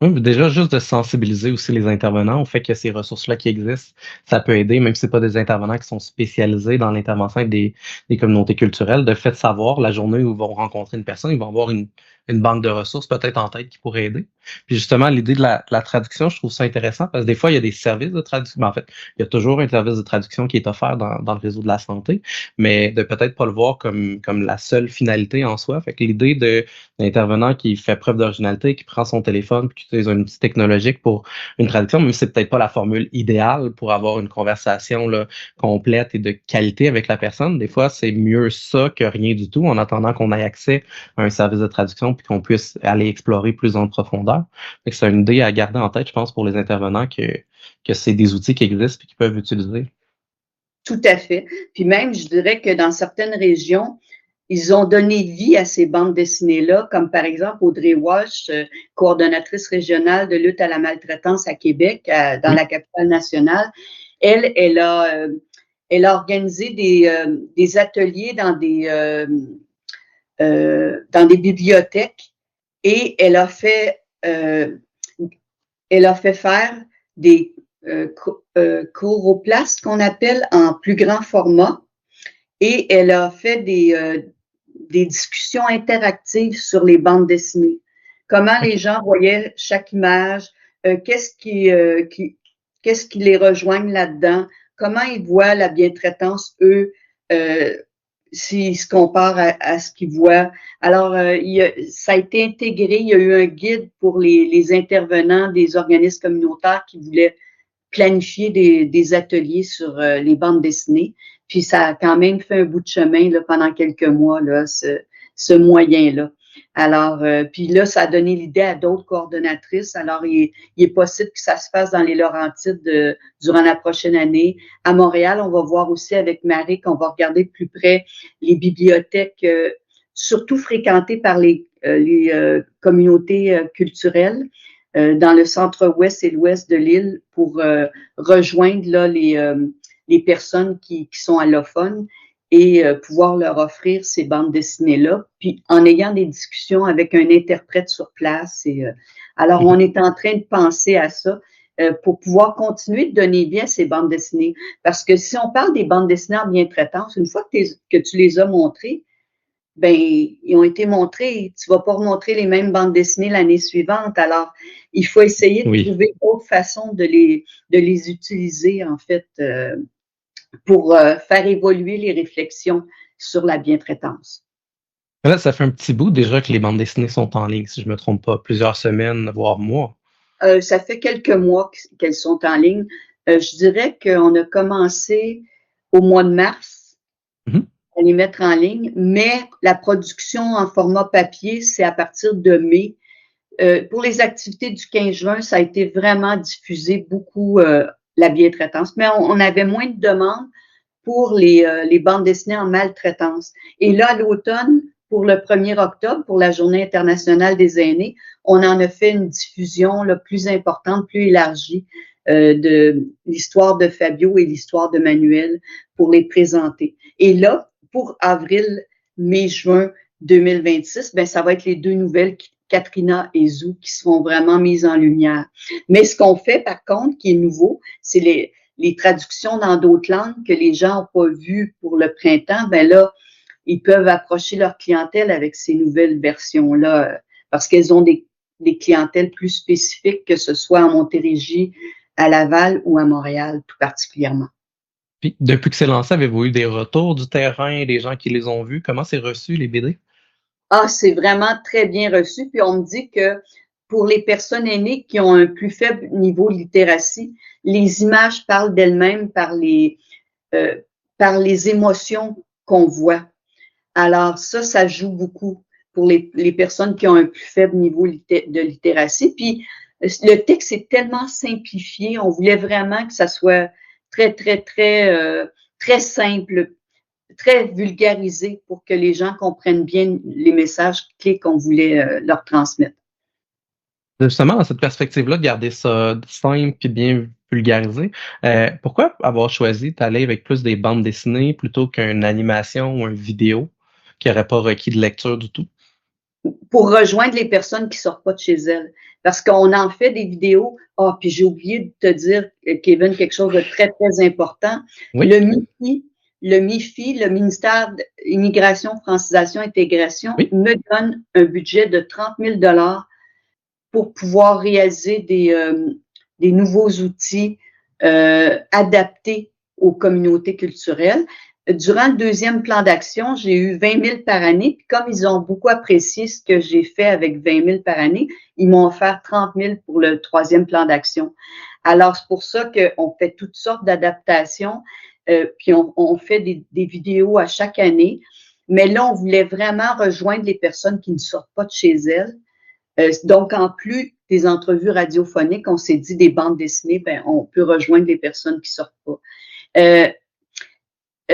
Oui, mais déjà, juste de sensibiliser aussi les intervenants au fait que ces ressources-là qui existent, ça peut aider, même si c'est pas des intervenants qui sont spécialisés dans l'intervention avec des communautés culturelles, de fait savoir la journée où ils vont rencontrer une personne, ils vont avoir une banque de ressources peut-être en tête qui pourrait aider. Puis justement, l'idée de la traduction, je trouve ça intéressant parce que des fois, il y a des services de traduction. Ben, en fait, il y a toujours un service de traduction qui est offert dans le réseau de la santé, mais de peut-être pas le voir comme la seule finalité en soi. Fait que l'idée de l'intervenant qui fait preuve d'originalité, qui prend son téléphone, puis qui utilise un outil technologique pour une traduction, même si c'est peut-être pas la formule idéale pour avoir une conversation là, complète et de qualité avec la personne. Des fois, c'est mieux ça que rien du tout, en attendant qu'on ait accès à un service de traduction puis qu'on puisse aller explorer plus en profondeur. Fait que c'est une idée à garder en tête, je pense, pour les intervenants que c'est des outils qui existent et qu'ils peuvent utiliser. Tout à fait. Puis même, je dirais que dans certaines régions, ils ont donné vie à ces bandes dessinées-là, comme par exemple Audrey Walsh, coordonnatrice régionale de lutte à la maltraitance à Québec, dans Oui. la capitale nationale. Elle a organisé des ateliers dans des bibliothèques et elle a fait faire des choroplasts qu'on appelle en plus grand format et elle a fait des discussions interactives sur les bandes dessinées. Comment les OK. gens voyaient chaque image, qu'est-ce qui les rejoignent là-dedans, comment ils voient la bientraitance, eux, euh, s'ils se comparent à ce qu'ils voient. Alors, ça a été intégré, il y a eu un guide pour les intervenants des organismes communautaires qui voulaient planifier des ateliers sur les bandes dessinées. Puis ça a quand même fait un bout de chemin là, pendant quelques mois, là, ce moyen-là. Alors, puis là, ça a donné l'idée à d'autres coordonnatrices. Alors, il est possible que ça se fasse dans les Laurentides durant la prochaine année. À Montréal, on va voir aussi avec Marie qu'on va regarder de plus près les bibliothèques, surtout fréquentées par les communautés culturelles dans le centre-ouest et l'ouest de l'île pour rejoindre là, les personnes qui sont allophones et pouvoir leur offrir ces bandes dessinées-là, puis en ayant des discussions avec un interprète sur place. Alors, on Mhm. est en train de penser à ça pour pouvoir continuer de donner vie à ces bandes dessinées. Parce que si on parle des bandes dessinées en bien-traitance, une fois que tu les as montrées, ben, ils ont été montrés. Tu vas pas remontrer les mêmes bandes dessinées l'année suivante. Alors, il faut essayer de Oui. trouver d'autres façons de les utiliser, en fait, pour faire évoluer les réflexions sur la bientraitance. Là, ça fait un petit bout déjà que les bandes dessinées sont en ligne, si je me trompe pas, plusieurs semaines, voire mois. Ça fait quelques mois qu'elles sont en ligne. Je dirais qu'on a commencé au mois de mars Mhm. à les mettre en ligne, mais la production en format papier, c'est à partir de mai. Pour les activités du 15 juin, ça a été vraiment diffusé beaucoup, la bientraitance, mais on avait moins de demandes pour les bandes dessinées en maltraitance. Et là, à l'automne, pour le 1er octobre, pour la Journée internationale des aînés, on en a fait une diffusion là, plus importante, plus élargie de l'histoire de Fabio et l'histoire de Manuel pour les présenter. Et là, pour avril, mai, juin 2026, ben, ça va être les deux nouvelles Katrina et Zou qui seront vraiment mises en lumière. Mais ce qu'on fait, par contre, qui est nouveau, c'est les traductions dans d'autres langues que les gens n'ont pas vues pour le printemps, ben là, ils peuvent approcher leur clientèle avec ces nouvelles versions-là parce qu'elles ont des clientèles plus spécifiques, que ce soit à Montérégie, à Laval ou à Montréal, tout particulièrement. Puis, depuis que c'est lancé, avez-vous eu des retours du terrain, des gens qui les ont vus? Comment c'est reçu, les BD? Ah, c'est vraiment très bien reçu. Puis on me dit que pour les personnes aînées qui ont un plus faible niveau de littératie, les images parlent d'elles-mêmes euh, par les émotions qu'on voit. Alors ça joue beaucoup pour les personnes qui ont un plus faible niveau de littératie. Puis le texte est tellement simplifié, on voulait vraiment que ça soit très, très, très simple, très vulgarisé pour que les gens comprennent bien les messages clés qu'on voulait leur transmettre. Justement, dans cette perspective-là, de garder ça simple et bien vulgarisé, pourquoi avoir choisi d'aller avec plus des bandes dessinées plutôt qu'une animation ou une vidéo qui n'aurait pas requis de lecture du tout? Pour rejoindre les personnes qui sortent pas de chez elles. Parce qu'on en fait des vidéos. Ah, puis j'ai oublié de te dire, Kevin, quelque chose de très, très important. Oui, Le MIFI, le ministère de Immigration, Francisation, Intégration, oui. me donne un budget de 30 000 pour pouvoir réaliser des nouveaux outils adaptés aux communautés culturelles. Durant le deuxième plan d'action, j'ai eu 20 000 par année. Puis comme ils ont beaucoup apprécié ce que j'ai fait avec 20 000 par année, ils m'ont offert 30 000 pour le troisième plan d'action. Alors, c'est pour ça qu'on fait toutes sortes d'adaptations, puis on fait des vidéos à chaque année. Mais là, on voulait vraiment rejoindre les personnes qui ne sortent pas de chez elles. Donc, en plus des entrevues radiophoniques, on s'est dit des bandes dessinées, ben, on peut rejoindre les personnes qui sortent pas. Euh,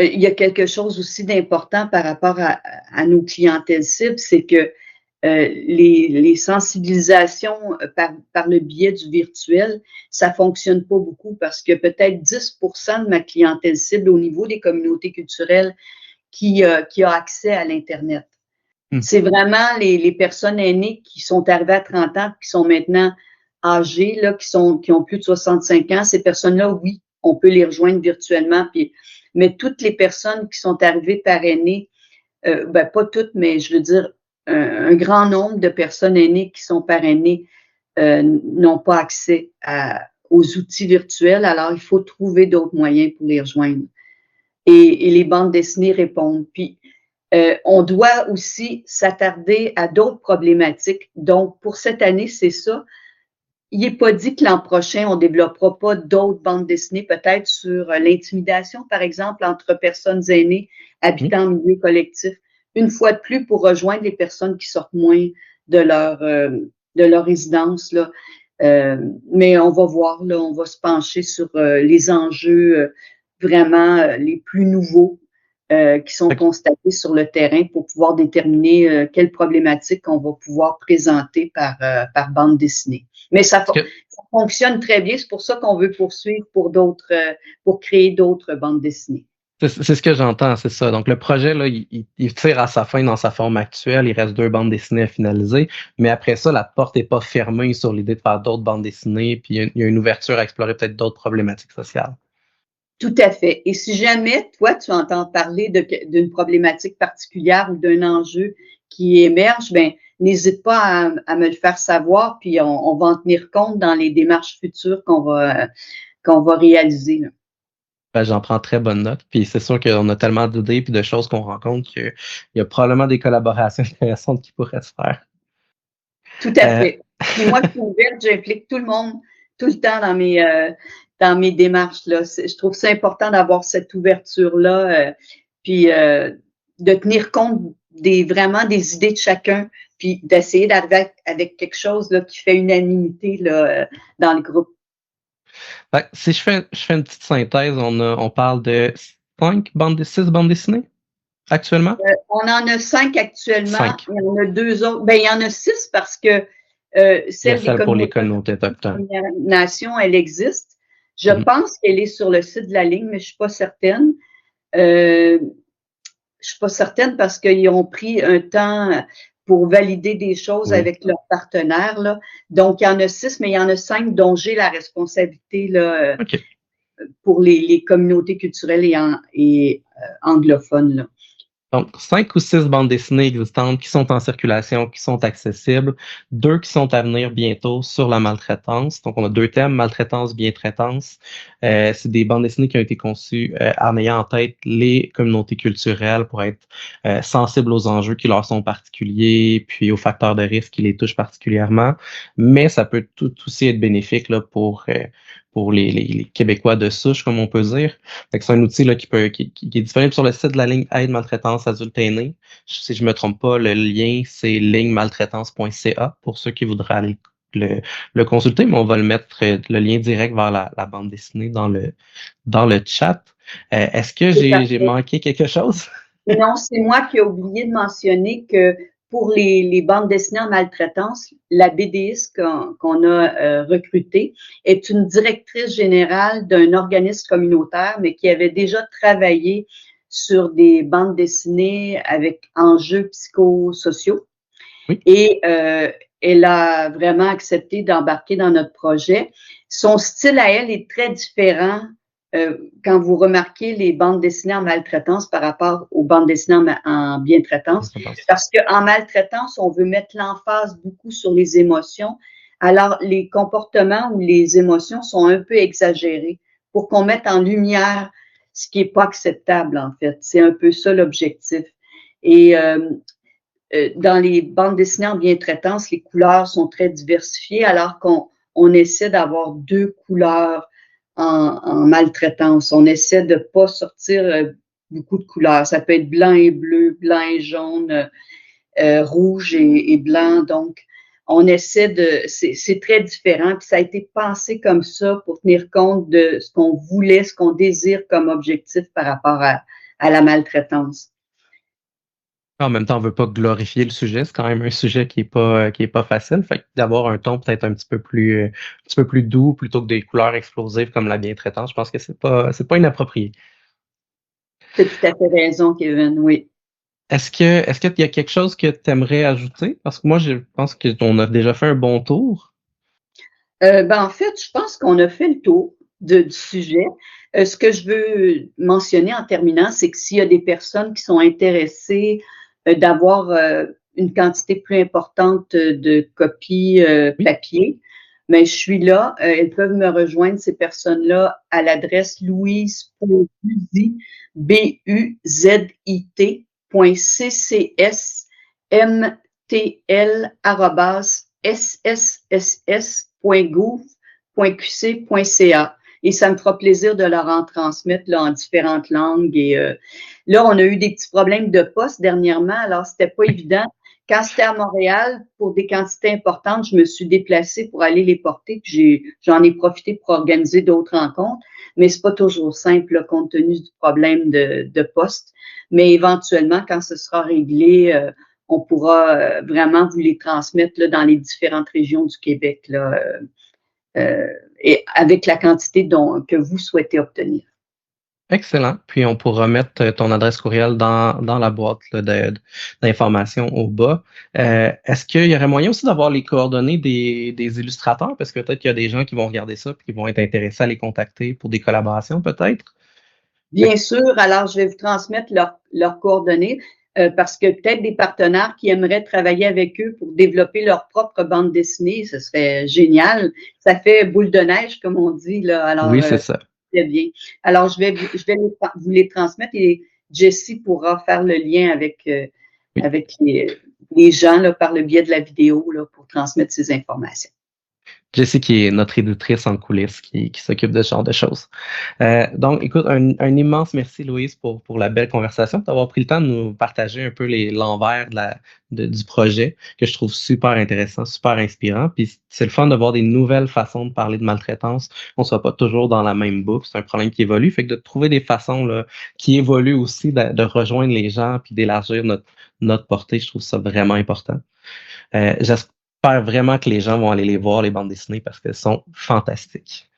il y a quelque chose aussi d'important par rapport à nos clientèles cibles, c'est que les sensibilisations par le biais du virtuel, ça fonctionne pas beaucoup parce que peut-être 10% de ma clientèle cible au niveau des communautés culturelles qui a accès à l'Internet. Hmm. C'est vraiment les personnes aînées qui sont arrivées à 30 ans, qui sont maintenant âgées, là, qui ont plus de 65 ans. Ces personnes-là, oui, on peut les rejoindre virtuellement. Mais toutes les personnes qui sont arrivées par aînés, ben pas toutes, mais je veux dire, un grand nombre de personnes aînées qui sont parrainées n'ont pas accès aux outils virtuels. Alors, il faut trouver d'autres moyens pour les rejoindre. Et les bandes dessinées répondent. Puis, on doit aussi s'attarder à d'autres problématiques. Donc, pour cette année, c'est ça. Il n'est pas dit que l'an prochain, on ne développera pas d'autres bandes dessinées, peut-être sur l'intimidation, par exemple, entre personnes aînées Oui. habitant en milieu collectif. Une fois de plus, pour rejoindre les personnes qui sortent moins de leur résidence, là. Mais on va voir, là, on va se pencher sur les enjeux vraiment les plus nouveaux qui sont constatés sur le terrain pour pouvoir déterminer quelles problématiques on va pouvoir présenter par bande dessinée. Mais ça fonctionne très bien, c'est pour ça qu'on veut poursuivre pour créer d'autres bandes dessinées. C'est ce que j'entends, c'est ça. Donc, le projet, là, il tire à sa fin dans sa forme actuelle. Il reste 2 bandes dessinées à finaliser. Mais après ça, la porte n'est pas fermée sur l'idée de faire d'autres bandes dessinées. Puis, il y a une ouverture à explorer peut-être d'autres problématiques sociales. Tout à fait. Et si jamais, toi, tu entends parler d'une problématique particulière ou d'un enjeu qui émerge, ben, n'hésite pas à me le faire savoir, puis on va en tenir compte dans les démarches futures qu'on va réaliser, là. Ben, j'en prends très bonne note. Puis c'est sûr qu'on a tellement d'idées et de choses qu'on rencontre qu'il y a probablement des collaborations intéressantes qui pourraient se faire. Tout à Euh, fait. Puis moi, je suis ouverte, j'implique tout le monde, tout le temps dans mes démarches, là. Je trouve ça important d'avoir cette ouverture-là, puis de tenir compte vraiment des idées de chacun, puis d'essayer d'arriver avec quelque chose là, qui fait unanimité là, dans le groupe. si je fais une petite synthèse, on parle de 6 bandes dessinées actuellement? On en a 5 actuellement. 5. Il y en a 2 autres. Ben, il y en a 6 parce que Il y a celle des celle pour les communautés communautés autochtones. Premières Nations, elle existe. Je Mhm. pense qu'elle est sur le site de la ligne, mais je suis pas certaine. Je suis pas certaine parce qu'ils ont pris un temps pour valider des choses Oui. avec leurs partenaires, là. Donc, il y en a 6, mais il y en a 5 dont j'ai la responsabilité là, OK. pour les communautés culturelles et anglophones, là. Donc, 5 ou 6 bandes dessinées existantes qui sont en circulation, qui sont accessibles, 2 qui sont à venir bientôt sur la maltraitance. Donc, on a 2 thèmes, maltraitance, bien-traitance. C'est des bandes dessinées qui ont été conçues en ayant en tête les communautés culturelles pour être sensibles aux enjeux qui leur sont particuliers, puis aux facteurs de risque qui les touchent particulièrement. Mais ça peut tout aussi être bénéfique là, pour les Québécois de souche, comme on peut dire. Fait que c'est un outil là, qui est disponible sur le site de la ligne Aide Maltraitance Adulte Aîné. Si je me trompe pas, le lien, c'est lignemaltraitance.ca pour ceux qui voudraient aller le consulter, mais on va le mettre le lien direct vers la bande dessinée dans le chat. Est-ce que Tout à j'ai fait. manqué quelque chose? Non, c'est moi qui ai oublié de mentionner que pour les bandes dessinées en maltraitance, la BDiste qu'on a recrutée est une directrice générale d'un organisme communautaire, mais qui avait déjà travaillé sur des bandes dessinées avec enjeux psychosociaux. Oui. Et elle a vraiment accepté d'embarquer dans notre projet. Son style à elle est très différent quand vous remarquez les bandes dessinées en maltraitance par rapport aux bandes dessinées en bien-traitance. Parce qu'en maltraitance, on veut mettre l'emphase beaucoup sur les émotions. Alors, les comportements ou les émotions sont un peu exagérés pour qu'on mette en lumière ce qui n'est pas acceptable, en fait. C'est un peu ça l'objectif. Et dans les bandes dessinées en bien-traitance, les couleurs sont très diversifiées, alors qu'on essaie d'avoir 2 couleurs en maltraitance. On essaie de pas sortir beaucoup de couleurs. Ça peut être blanc et bleu, blanc et jaune, rouge et blanc. Donc, on essaie c'est très différent. Puis ça a été pensé comme ça pour tenir compte de ce qu'on voulait, ce qu'on désire comme objectif par rapport à la maltraitance. En même temps, on veut pas glorifier le sujet. C'est quand même un sujet qui est pas facile. Fait que d'avoir un ton peut-être un petit peu plus doux plutôt que des couleurs explosives comme la bien-traitance, je pense que c'est pas inapproprié. Tu as tout à fait raison, Kevin, oui. Est-ce qu'il y a quelque chose que tu aimerais ajouter? Parce que moi, je pense qu'on a déjà fait un bon tour. Ben, en fait, je pense qu'on a fait le tour du sujet. Ce que je veux mentionner en terminant, c'est que s'il y a des personnes qui sont intéressées d'avoir une quantité plus importante de copies Oui. papier, mais je suis là. Elles peuvent me rejoindre, ces personnes-là, à l'adresse louise.buzit, B-U-Z-I-T, .ccSMTL@sss.gouv.qc.ca. Et ça me fera plaisir de leur en transmettre là, en différentes langues. Et là, on a eu des petits problèmes de poste dernièrement, alors c'était pas évident. Quand c'était à Montréal, pour des quantités importantes, je me suis déplacée pour aller les porter, puis j'en ai profité pour organiser d'autres rencontres, mais c'est pas toujours simple là, compte tenu du problème de poste. Mais éventuellement, quand ce sera réglé, on pourra vraiment vous les transmettre là, dans les différentes régions du Québec là, et avec la quantité que vous souhaitez obtenir. Excellent. Puis on pourra mettre ton adresse courriel dans la boîte là, d'informations au bas. Est-ce qu'il y aurait moyen aussi d'avoir les coordonnées des illustrateurs? Parce que peut-être qu'il y a des gens qui vont regarder ça et qui vont être intéressés à les contacter pour des collaborations, peut-être? Bien sûr, alors je vais vous transmettre leurs coordonnées parce que peut-être des partenaires qui aimeraient travailler avec eux pour développer leur propre bande dessinée, ce serait génial. Ça fait boule de neige, comme on dit, là. Alors, Oui, c'est ça. très bien. Alors, je vais vous les transmettre et Jessie pourra faire le lien Oui. avec les gens là, par le biais de la vidéo là, pour transmettre ces informations. Jessie qui est notre éditrice en coulisses, qui s'occupe de ce genre de choses. Donc, écoute, un immense merci, Louise, pour la belle conversation, d'avoir pris le temps de nous partager un peu l'envers du projet, que je trouve super intéressant, super inspirant. Puis c'est le fun de voir des nouvelles façons de parler de maltraitance. On ne soit pas toujours dans la même boucle. C'est un problème qui évolue. Fait que de trouver des façons là, qui évoluent aussi, de rejoindre les gens puis d'élargir notre portée, je trouve ça vraiment important. J'espère vraiment que les gens vont aller les voir, les bandes dessinées, parce qu'elles sont fantastiques.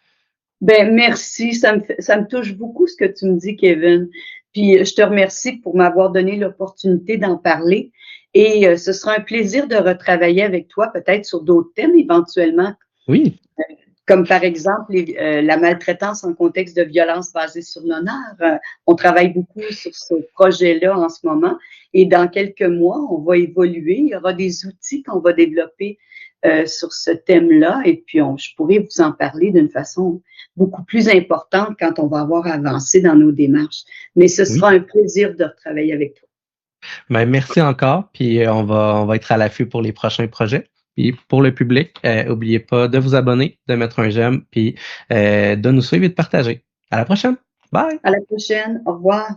Ben merci, ça me touche beaucoup ce que tu me dis, Kevin. Puis je te remercie pour m'avoir donné l'opportunité d'en parler. Et ce sera un plaisir de retravailler avec toi, peut-être sur d'autres thèmes éventuellement, Oui, comme par exemple la maltraitance en contexte de violence basée sur l'honneur. On travaille beaucoup sur ce projet-là en ce moment. Et dans quelques mois, on va évoluer. Il y aura des outils qu'on va développer sur ce thème-là. Et puis, je pourrais vous en parler d'une façon beaucoup plus importante quand on va avoir avancé dans nos démarches. Mais ce oui. sera un plaisir de retravailler avec toi. Ben, merci encore, puis on va être à l'affût pour les prochains projets. Puis pour le public, n'oubliez pas de vous abonner, de mettre un j'aime, puis de nous suivre et de partager. À la prochaine. Bye! À la prochaine. Au revoir.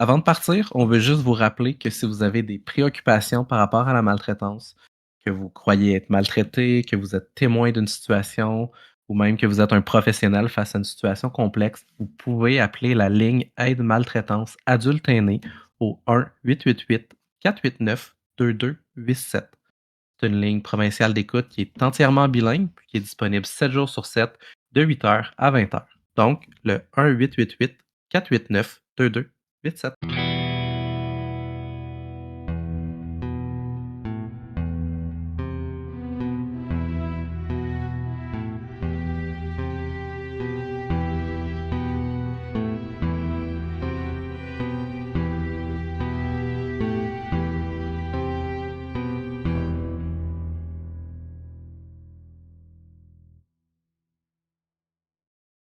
Avant de partir, on veut juste vous rappeler que si vous avez des préoccupations par rapport à la maltraitance, que vous croyez être maltraité, que vous êtes témoin d'une situation ou même que vous êtes un professionnel face à une situation complexe, vous pouvez appeler la ligne Aide maltraitance adulte aîné au 1-888-489-2287. C'est une ligne provinciale d'écoute qui est entièrement bilingue puis qui est disponible 7 jours sur 7 de 8h à 20h. Donc, le 1-888-489-2287.